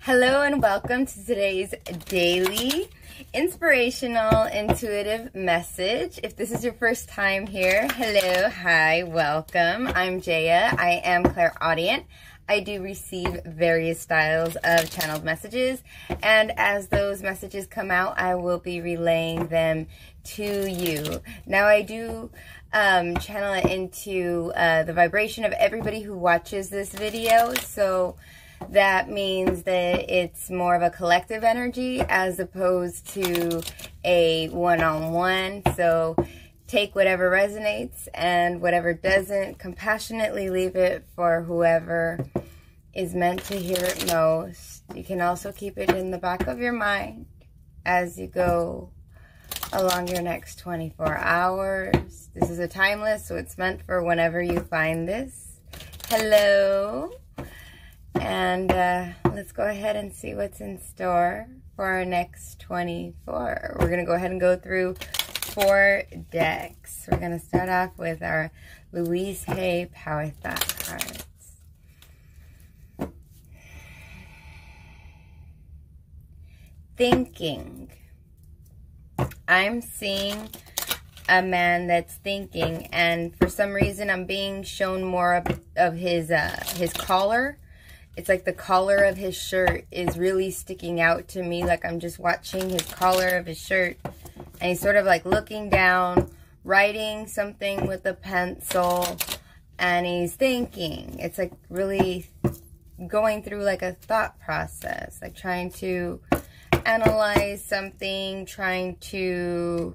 Hello and welcome to today's daily inspirational intuitive message. If this is your first time here, hello, hi, welcome. I'm Jaya. I am clairaudient. I do receive various styles of channeled messages, and as those messages come out, I will be relaying them to you. Now, I do channel it into the vibration of everybody who watches this video, so that means that it's more of a collective energy as opposed to a one-on-one. So take whatever resonates and whatever doesn't, compassionately leave it for whoever is meant to hear it most. You can also keep it in the back of your mind as you go along your next 24 hours. This is a timeless, so it's meant for whenever you find this. Hello. And let's go ahead and see what's in store for our next 24. We're going to go ahead and go through 4 decks. We're going to start off with our Louise Hay Power Thought cards. Thinking. I'm seeing a man that's thinking, and for some reason I'm being shown more of his collar. It's like the collar of his shirt is really sticking out to me. Like I'm just watching his collar of his shirt. And he's sort of like looking down, writing something with a pencil. And he's thinking. It's like really going through like a thought process. Like trying to analyze something. Trying to...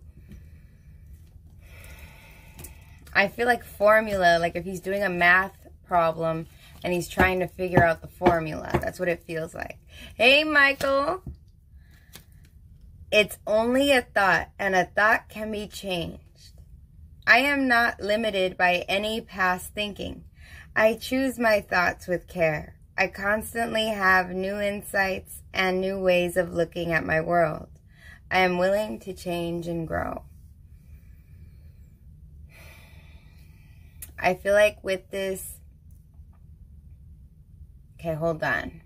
I feel like formula. Like if he's doing a math problem and he's trying to figure out the formula. That's what it feels like. Hey, Michael. It's only a thought, and a thought can be changed. I am not limited by any past thinking. I choose my thoughts with care. I constantly have new insights and new ways of looking at my world. I am willing to change and grow. I feel like with this... Okay, hold on.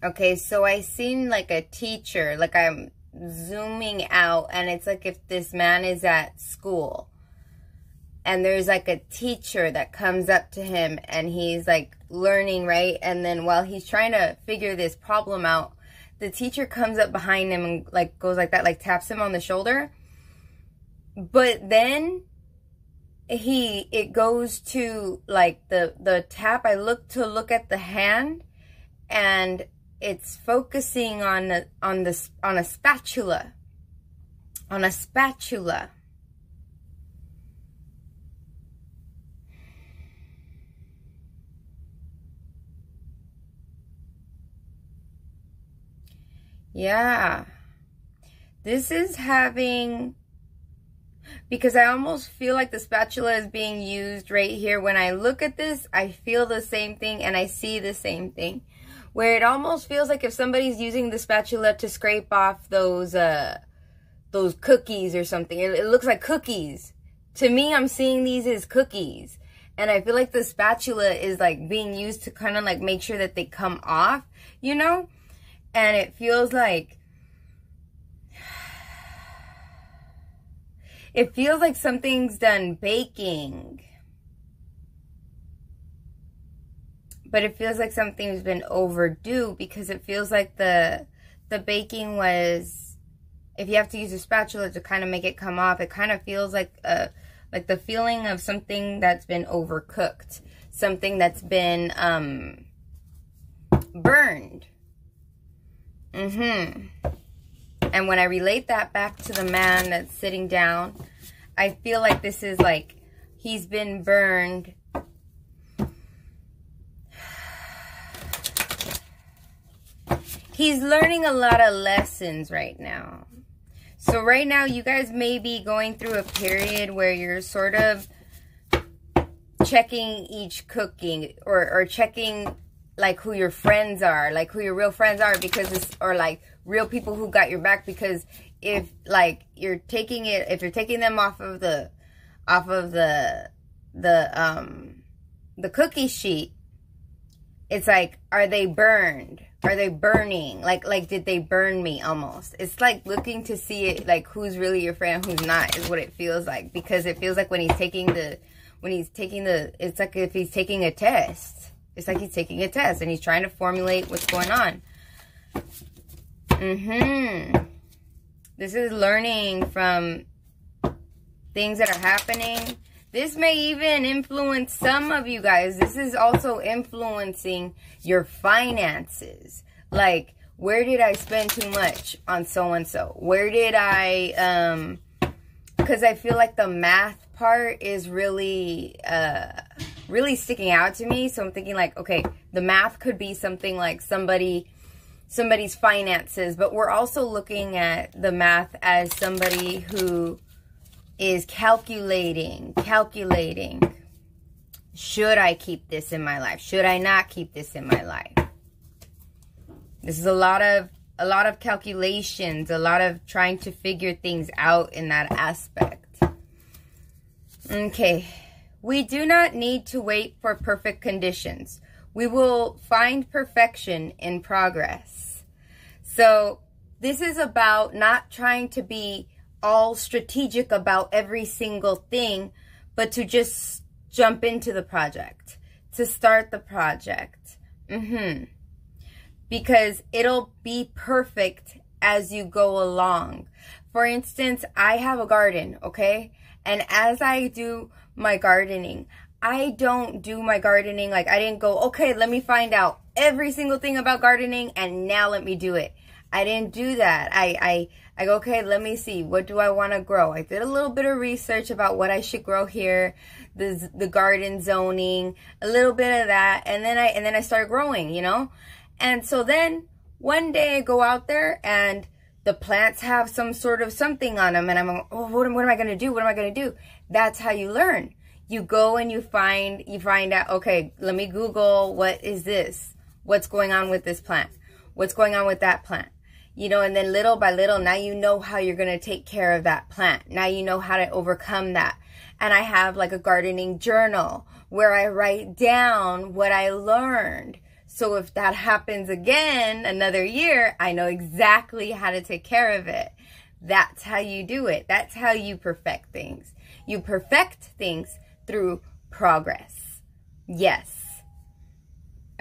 Okay, so I seen like a teacher, like I'm zooming out, and it's like if this man is at school and there's like a teacher that comes up to him and he's like learning, right? And then while he's trying to figure this problem out, the teacher comes up behind him and like goes like that, like taps him on the shoulder. But then it goes to like the tap. I look at the hand, and it's focusing on a spatula. On a spatula. Yeah. This is having... Because I almost feel like the spatula is being used right here. When I look at this, I feel the same thing and I see the same thing. Where it almost feels like if somebody's using the spatula to scrape off those cookies or something. It looks like cookies. To me, I'm seeing these as cookies. And I feel like the spatula is like being used to kind of like make sure that they come off, you know? And it feels like... It feels like something's done baking. But it feels like something's been overdue, because it feels like the baking was... If you have to use a spatula to kind of make it come off, it kind of feels like the feeling of something that's been overcooked. Something that's been burned. And when I relate that back to the man that's sitting down, I feel like this is like he's been burned. He's learning a lot of lessons right now. So right now, you guys may be going through a period where you're sort of checking each cooking or checking like who your friends are, like who your real friends are, because it's, or like real people who got your back, because if like you're taking them off of the cookie sheet, it's like, are they burned? Are they burning? Like did they burn me almost? It's like looking to see it, like who's really your friend, who's not, is what it feels like. Because it feels like when he's taking the, it's like if he's taking a test. It's like he's taking a test and he's trying to formulate what's going on. This is learning from things that are happening. This may even influence some of you guys. This is also influencing your finances. Like, where did I spend too much on so-and-so? Where did I, because I feel like the math part is really, really sticking out to me. So I'm thinking like, okay, the math could be something like somebody's finances, but we're also looking at the math as somebody who is calculating. Should I keep this in my life? Should I not keep this in my life? This is a lot of calculations, a lot of trying to figure things out in that aspect. Okay. We do not need to wait for perfect conditions. We will find perfection in progress. So this is about not trying to be all strategic about every single thing, but to just jump into the project, to start the project. Because it'll be perfect as you go along. For instance, I have a garden, okay? And as I do my gardening, I don't do my gardening like I didn't go, okay, let me find out every single thing about gardening and now let me do it. I didn't do that. I go, okay, let me see. What do I want to grow? I did a little bit of research about what I should grow here, the garden zoning, a little bit of that. And then I started growing, you know? And so then one day I go out there and the plants have some sort of something on them. And I'm like, oh, what am I going to do? What am I going to do? That's how you learn. You go and you find out, okay, let me Google, what is this? What's going on with this plant? What's going on with that plant? You know, and then little by little, now you know how you're going to take care of that plant. Now you know how to overcome that. And I have like a gardening journal where I write down what I learned. So if that happens again another year, I know exactly how to take care of it. That's how you do it. That's how you perfect things. You perfect things through progress. Yes.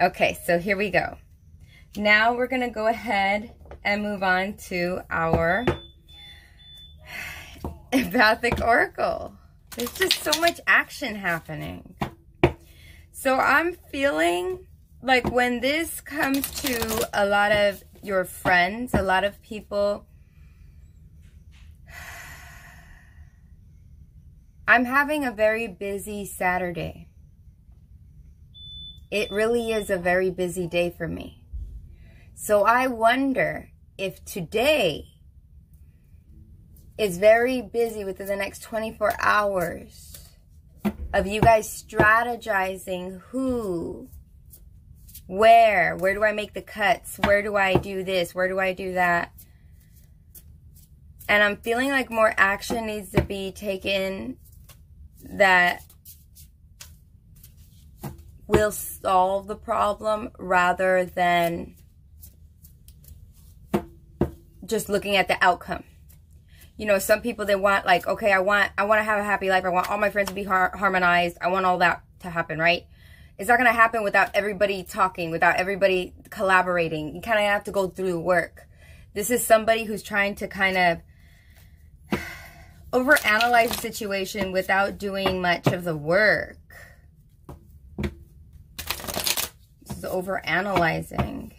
Okay, so here we go. Now we're going to go ahead and move on to our empathic oracle. There's just so much action happening. So I'm feeling like when this comes to a lot of your friends, a lot of people, I'm having a very busy Saturday. It really is a very busy day for me. So I wonder if today is very busy within the next 24 hours of you guys strategizing who, where do I make the cuts? Where do I do this? Where do I do that? And I'm feeling like more action needs to be taken that will solve the problem rather than just looking at the outcome. You know, some people, they want like, okay, I want to have a happy life. I want all my friends to be harmonized. I want all that to happen, right? It's not going to happen without everybody talking, without everybody collaborating. You kind of have to go through the work. This is somebody who's trying to kind of overanalyze the situation without doing much of the work. This is overanalyzing.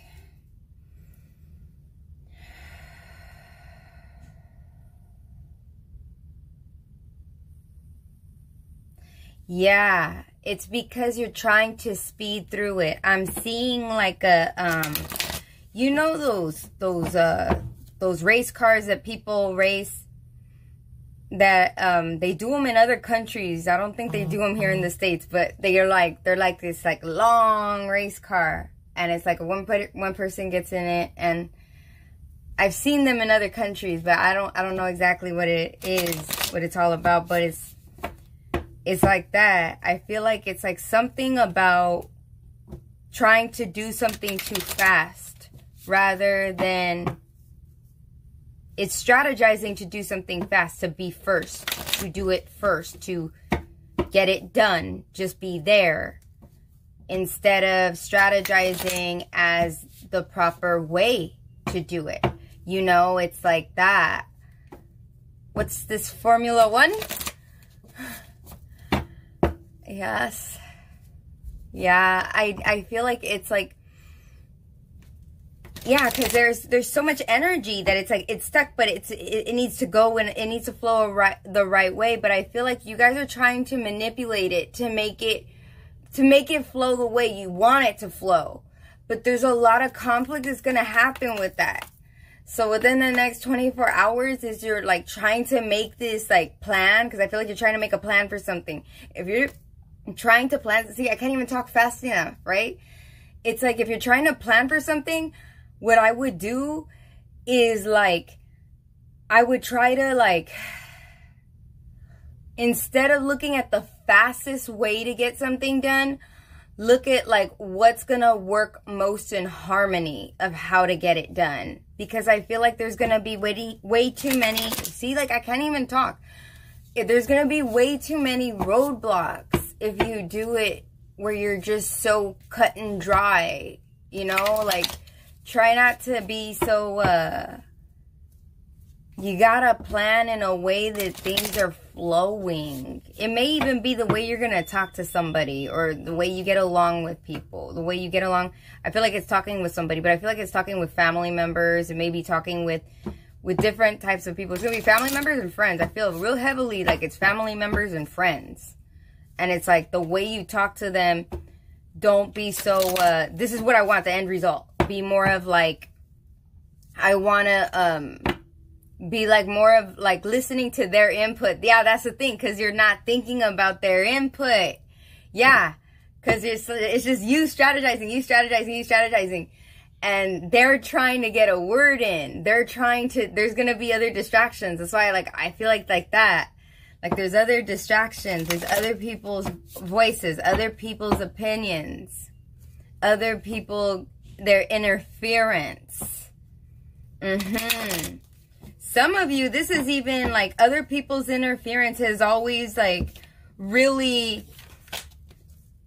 Yeah, it's because you're trying to speed through it. I'm seeing like a, you know those race cars that people race, that they do them in other countries. I don't think they do them here in the States, but they're like this like long race car, and it's like one person gets in it, and I've seen them in other countries, but I don't know exactly what it is, what it's all about, but it's like that. I feel like it's like something about trying to do something too fast rather than it's strategizing to do something fast, to be first, to do it first, to get it done, just be there, instead of strategizing as the proper way to do it. You know, it's like that. What's this, Formula One? Yes. Yeah, I feel like it's like, yeah, because there's so much energy that it's like it's stuck, but it needs to go and it needs to flow the right way. But I feel like you guys are trying to manipulate it to make it flow the way you want it to flow. But there's a lot of conflict that's gonna happen with that. So within the next 24 hours, is you're like trying to make this like plan, because I feel like you're trying to make a plan for something. If you're trying to plan, see, I can't even talk fast enough, right? It's like if you're trying to plan for something, what I would do is like, I would try to like, instead of looking at the fastest way to get something done, look at like what's gonna work most in harmony of how to get it done. Because I feel like there's gonna be way too many, see, like I can't even talk. There's gonna be way too many roadblocks if you do it where you're just so cut and dry, you know, like try not to be so, you gotta plan in a way that things are flowing. It may even be the way you're gonna talk to somebody, or the way you get along with people, the way you get along. I feel like it's talking with somebody, but I feel like it's talking with family members. It may be talking with different types of people. It's gonna be family members and friends. I feel real heavily like it's family members and friends. And it's like the way you talk to them, don't be so, this is what I want, the end result. Be more of like, I want to be like more of like listening to their input. Yeah, that's the thing, because you're not thinking about their input. Yeah, because it's just you strategizing. And they're trying to get a word in. They're trying to, there's going to be other distractions. That's why I feel like that. Like there's other distractions. There's other people's voices, other people's opinions, other people, their interference. Some of you, this is even like other people's interference has always like really,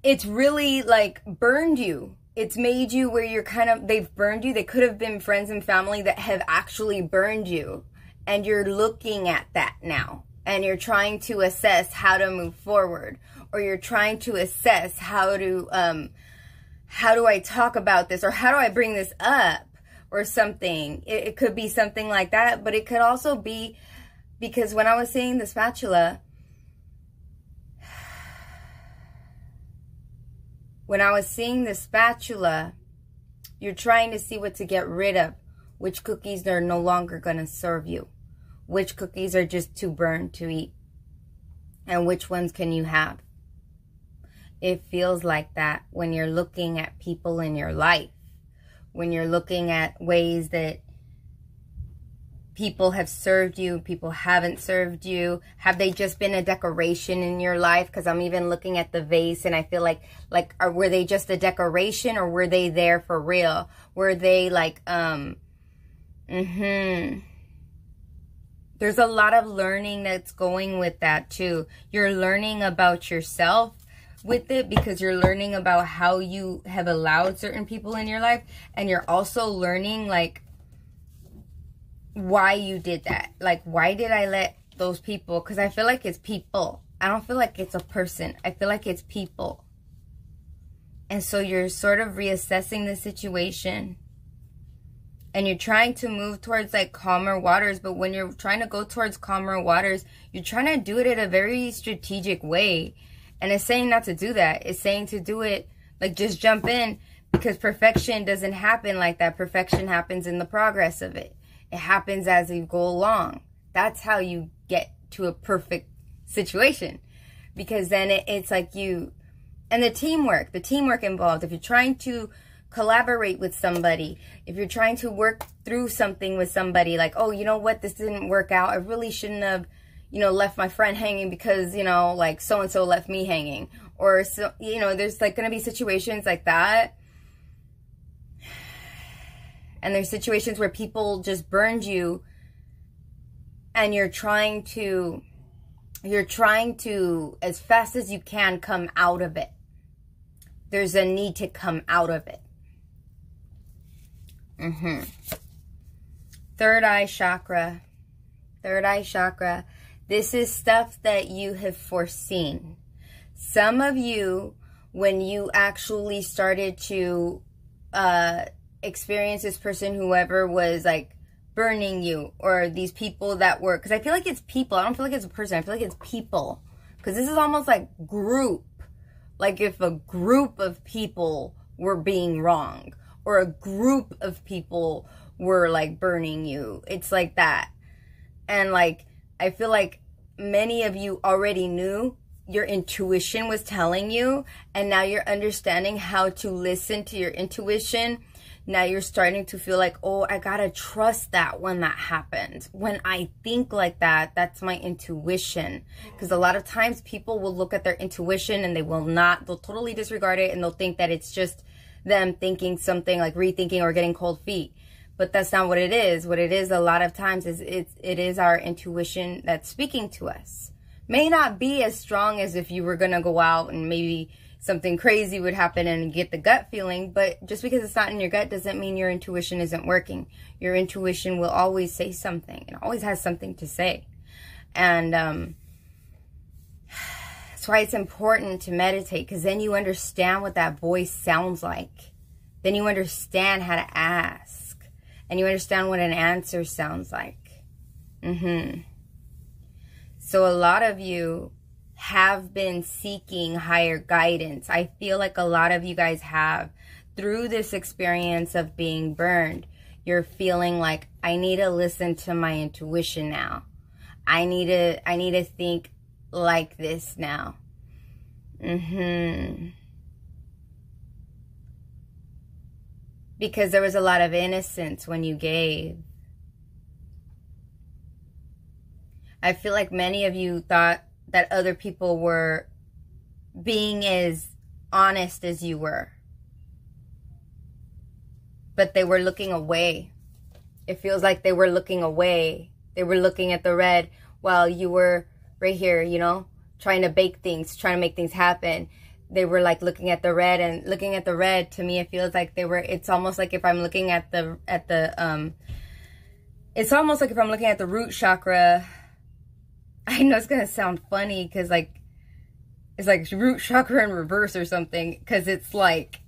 it's really like burned you. It's made you where you're kind of, they've burned you. They could have been friends and family that have actually burned you. And you're looking at that now. And you're trying to assess how to move forward. Or you're trying to assess how do I talk about this? Or how do I bring this up? Or something. It could be something like that. But it could also be, because when I was seeing the spatula, you're trying to see what to get rid of. Which cookies are no longer going to serve you. Which cookies are just too burned to eat. And which ones can you have? It feels like that when you're looking at people in your life. When you're looking at ways that people have served you, people haven't served you. Have they just been a decoration in your life? Because I'm even looking at the vase and I feel like were they just a decoration, or were they there for real? Were they like, There's a lot of learning that's going with that too. You're learning about yourself with it, because you're learning about how you have allowed certain people in your life, and you're also learning like why you did that. Like, why did I let those people? Because I feel like it's people. I don't feel like it's a person. I feel like it's people. And so you're sort of reassessing the situation, and you're trying to move towards like calmer waters. But when you're trying to go towards calmer waters, you're trying to do it in a very strategic way. And it's saying not to do that. It's saying to do it like just jump in, because perfection doesn't happen like that. Perfection happens in the progress of it. It happens as you go along. That's how you get to a perfect situation. Because then it's like you, and the teamwork involved. If you're trying to collaborate with somebody, if you're trying to work through something with somebody, like, oh, you know what, this didn't work out. I really shouldn't have, you know, left my friend hanging because, you know, like so-and-so left me hanging. Or, so, you know, there's like going to be situations like that. And there's situations where people just burned you and you're trying to, as fast as you can, come out of it. There's a need to come out of it. Third eye chakra. Third eye chakra. This is stuff that you have foreseen. Some of you, when you actually started to experience this person, whoever was like burning you, or these people that were, because I feel like it's people. I don't feel like it's a person. I feel like it's people. Because this is almost like group. Like if a group of people were being wrong, or a group of people were like burning you. It's like that. And like, I feel like many of you already knew, your intuition was telling you, and now you're understanding how to listen to your intuition. Now you're starting to feel like, oh, I gotta trust that when that happens. When I think like that, that's my intuition. Because a lot of times people will look at their intuition and they'll totally disregard it, and they'll think that it's just them thinking something, like rethinking or getting cold feet. But that's not what it is. What it is a lot of times is it is our intuition that's speaking to us. May not be as strong as if you were going to go out and maybe something crazy would happen and get the gut feeling. But just because it's not in your gut doesn't mean your intuition isn't working. Your intuition will always say something. It always has something to say. And that's why it's important to meditate, because then you understand what that voice sounds like. Then you understand how to ask. And you understand what an answer sounds like. So a lot of you have been seeking higher guidance. I feel like a lot of you guys have. Through this experience of being burned, you're feeling like, I need to listen to my intuition now. I need to think like this now. Because there was a lot of innocence when you gave. I feel like many of you thought that other people were being as honest as you were. But they were looking away. It feels like they were looking away. They were looking at the red while you were right here, you know, trying to bake things, trying to make things happen. They were like looking at the red, and looking at the red, to me, it feels like they were, it's almost like if I'm looking at it's almost like if I'm looking at the root chakra. I know it's going to sound funny because like, it's like root chakra in reverse or something. Because it's like,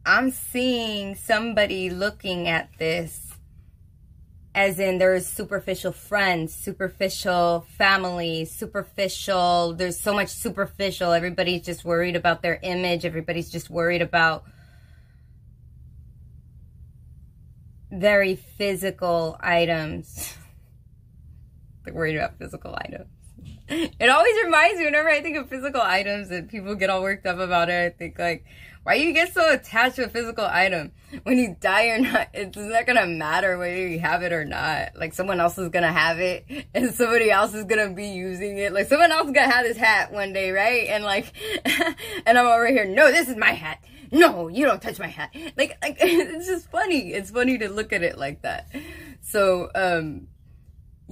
I'm seeing somebody looking at this as in there's superficial friends, superficial family, superficial, there's so much superficial. Everybody's just worried about their image. Everybody's just worried about very physical items. They're worried about physical items. It always reminds me, whenever I think of physical items and people get all worked up about it, I think like, why do you get so attached to a physical item? When you die or not, it's not gonna matter whether you have it or not. Like someone else is gonna have it and somebody else is gonna be using it. Like someone else is gonna have this hat one day, right? And like, and I'm over here, no, this is my hat. No, you don't touch my hat. Like it's just funny. It's funny to look at it like that. So,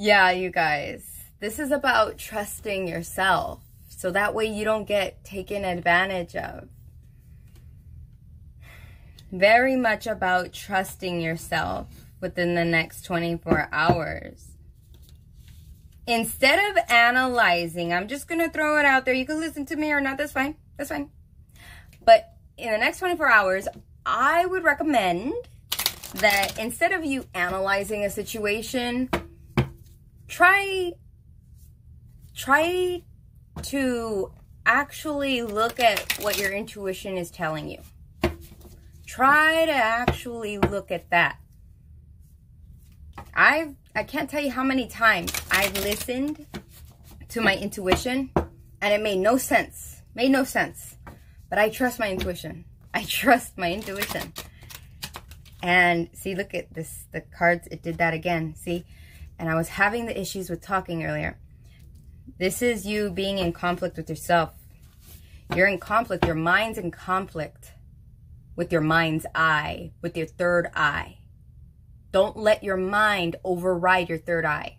yeah, you guys, this is about trusting yourself. So that way you don't get taken advantage of. Very much about trusting yourself within the next 24 hours. Instead of analyzing, I'm just going to throw it out there. You can listen to me or not. That's fine. That's fine. But in the next 24 hours, I would recommend that instead of you analyzing a situation, try to actually look at what your intuition is telling you. Try to actually look at that. I can't tell you how many times I've listened to my intuition and it made no sense. Made no sense. But I trust my intuition. I trust my intuition. And see, look at this. The cards, it did that again. See? And I was having the issues with talking earlier. This is you being in conflict with yourself. You're in conflict. Your mind's in conflict with your mind's eye, with your third eye. Don't let your mind override your third eye.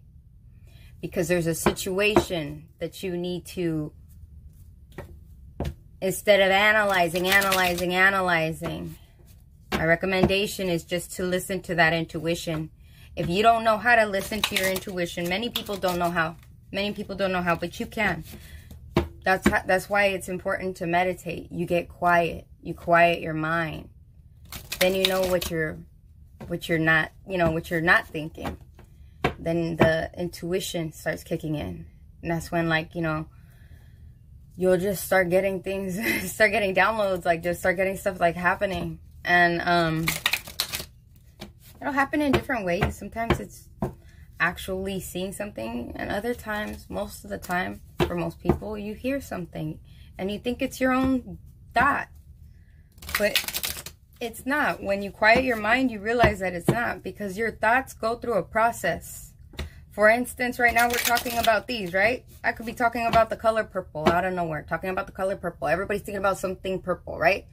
Because there's a situation that you need to, instead of analyzing, my recommendation is just to listen to that intuition. If you don't know how to listen to your intuition, many people don't know how. Many people don't know how, but you can. That's why it's important to meditate. You get quiet. You quiet your mind. Then you know what you're not, what you're not thinking. Then the intuition starts kicking in. And that's when, like, you'll just start getting things, start getting downloads, like just start getting stuff like happening. And it'll happen in different ways. Sometimes it's actually seeing something, and other times, most of the time, for most people, you hear something and you think it's your own thought. But it's not. When you quiet your mind, you realize that it's not, because your thoughts go through a process. For instance, right now we're talking about these, right? I could be talking about the color purple out of nowhere, talking about the color purple. Everybody's thinking about something purple, right?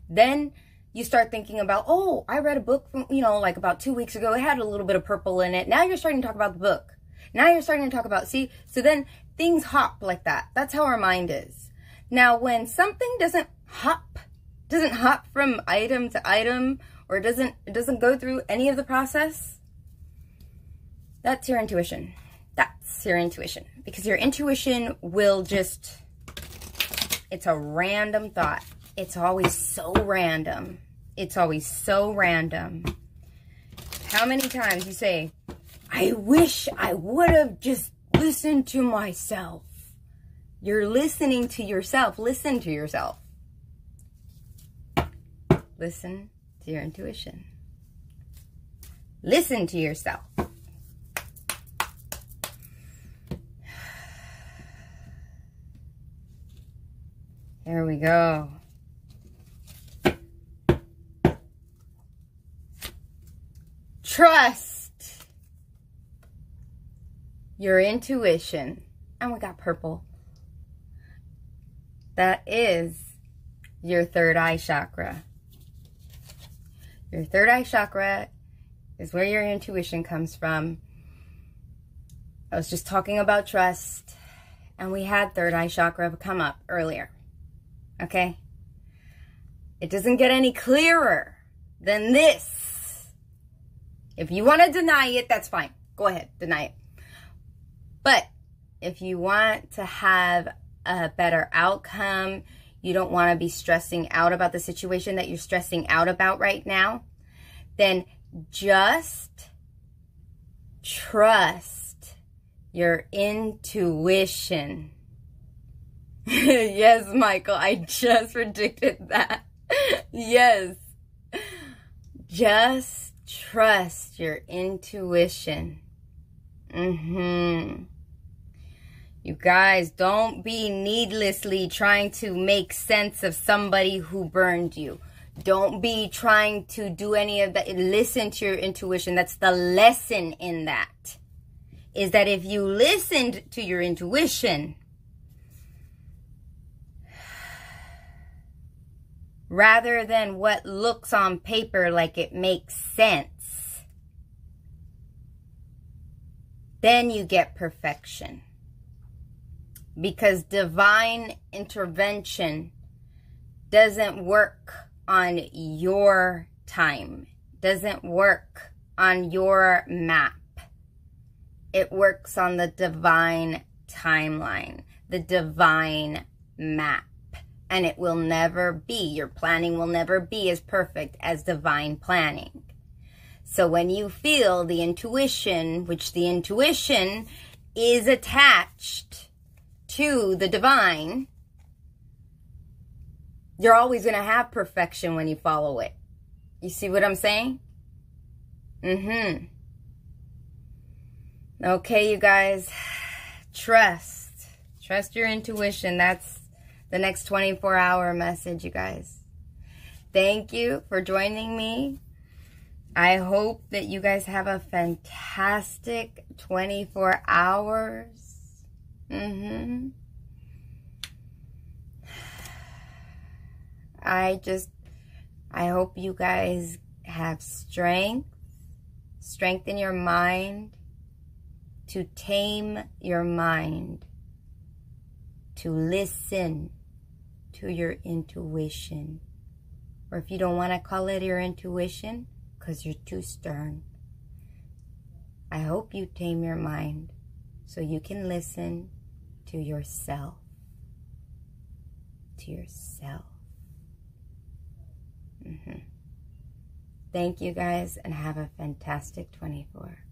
Then you start thinking about, oh, I read a book from, like about 2 weeks ago. It had a little bit of purple in it. Now you're starting to talk about the book. Now you're starting to talk about, see? So then things hop like that. That's how our mind is. Now, when something doesn't hop from item to item, or it doesn't go through any of the process, that's your intuition. That's your intuition. Because your intuition will just, it's a random thought. It's always so random. It's always so random. How many times you say, I wish I would have just listened to myself. You're listening to yourself. Listen to yourself. Listen to your intuition. Listen to yourself. Here we go. Trust your intuition. And we got purple. That is your third eye chakra. Your third eye chakra is where your intuition comes from. I was just talking about trust, and we had third eye chakra come up earlier. Okay? It doesn't get any clearer than this. If you want to deny it, that's fine. Go ahead, deny it. But if you want to have a better outcome, you don't want to be stressing out about the situation that you're stressing out about right now, then just trust your intuition. Yes, Michael, I just predicted that. Yes. Just trust your intuition. You guys, don't be needlessly trying to make sense of somebody who burned you. Don't be trying to do any of that. Listen to your intuition. That's the lesson in that. Is that if you listened to your intuition, rather than what looks on paper like it makes sense, then you get perfection. Because divine intervention doesn't work on your time, doesn't work on your map. It works on the divine timeline, the divine map. And it will never be, your planning will never be as perfect as divine planning. So when you feel the intuition, which the intuition is attached to the divine, you're always going to have perfection when you follow it. You see what I'm saying? Okay, you guys. Trust your intuition. That's the next 24-hour message, you guys. Thank you for joining me. I hope that you guys have a fantastic 24 hours. I hope you guys have strength strengthen your mind, to tame your mind, to listen to your intuition. Or if you don't want to call it your intuition, because you're too stern, I hope you tame your mind so you can listen to yourself. To yourself. Thank you guys, and have a fantastic 24.